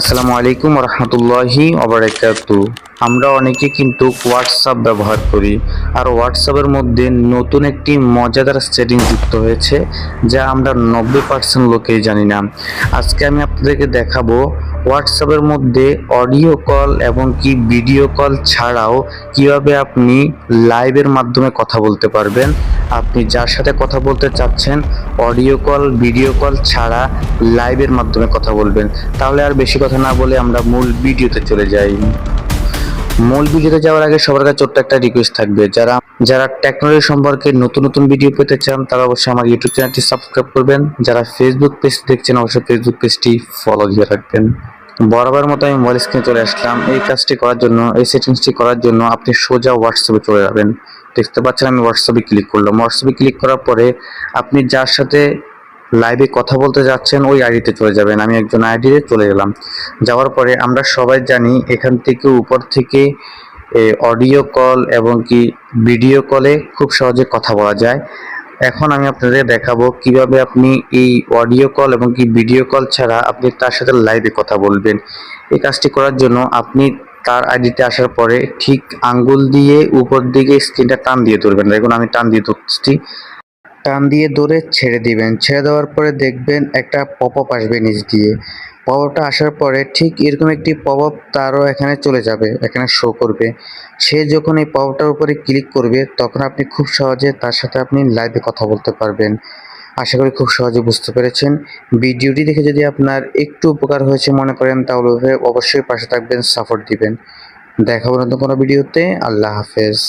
আসসালামু আলাইকুম রহমতুল্লাহি ওবারাকাতু। আমরা অনেকে কিন্তু হোয়াটসঅ্যাপ ব্যবহার করি, আর হোয়াটসঅ্যাপের মধ্যে নতুন একটি মজাদার সেটিং যুক্ত হয়েছে যা আমরা 90% লোকেই জানি না। আজকে আমি আপনাদেরকে দেখাবো হোয়াটসঅ্যাপের মধ্যে অডিও কল এবং কি ভিডিও কল ছাড়াও কিভাবে আপনি লাইভের মাধ্যমে কথা বলতে পারবেন। আপনি যার সাথে কথা বলতে চাচ্ছেন অডিও কল ভিডিও কল ছাড়া লাইভের মাধ্যমে কথা বলবেন। তাহলে আর বেশি কথা না বলে আমরা মূল ভিডিওতে চলে যাই। মূল ভিডিওতে যাওয়ার আগে সবার কাছে ছোট্ট একটা রিকোয়েস্ট থাকবে, যারা যারা টেকনোলজি সম্পর্কে নতুন নতুন ভিডিও পেতে চান তারা অবশ্যই আমার ইউটিউব চ্যানেলটি সাবস্ক্রাইব করবেন। যারা ফেসবুক পেজ দেখছেন অবশ্যই ফেসবুক পেজটি ফলো দিয়ে রাখবেন। বরাবর মতো আমি মোবাইল স্ক্রিনে চলে আসলাম। এই কাজটি করার জন্য, এই সেটিংসটি করার জন্য আপনি সোজা হোয়াটসঅ্যাপে চলে যাবেন। দেখতে পাচ্ছেন আমি হোয়াটসঅ্যাপে ক্লিক করলাম। হোয়াটসঅ্যাপে ক্লিক করার পরে আপনি যার সাথে লাইভে কথা বলতে যাচ্ছেন ওই আইডিতে চলে যাবেন। আমি একজন আইডিতে চলে গেলাম। যাওয়ার পরে আমরা সবাই জানি এখান থেকে উপর থেকে অডিও কল এবং কি ভিডিও কলে খুব সহজে কথা বলা যায়। এখন আমি আপনাদের দেখাবো কিভাবে আপনি এই অডিও কল এবং কি ভিডিও কল ছাড়া আপনি তার সাথে লাইভে কথা বলবেন। এই কাজটি করার জন্য আপনি তার আইডিতে আসার পরে ঠিক আঙ্গুল দিয়ে উপর দিকে স্ক্রিনটা টান দিয়ে ধরবেন। দেখুন আমি টান দিয়ে ধরছি। টান দিয়ে ধরে ছেড়ে দিবেন। ছেড়ে দেওয়ার পরে দেখবেন একটা পপ আপ আসবে নিচ দিয়ে। পপ আপটা আসার পরে ঠিক এরকম একটি পপ আপ তারও এখানে চলে যাবে, এখানে শো করবে। সে যখন এই পপ আপটার উপরে ক্লিক করবে তখন আপনি খুব সহজে তার সাথে আপনি লাইভে কথা বলতে পারবেন। আশা করি খুব সহজে বুঝতে পেরেছেন। ভিডিওটি দেখে যদি আপনার একটু উপকার হয়েছে মনে করেন তাহলে অবশ্যই পাশে থাকবেন, সাপোর্ট দিবেন। দেখা হবে নতুন কোনো ভিডিওতে। আল্লাহ হাফেজ।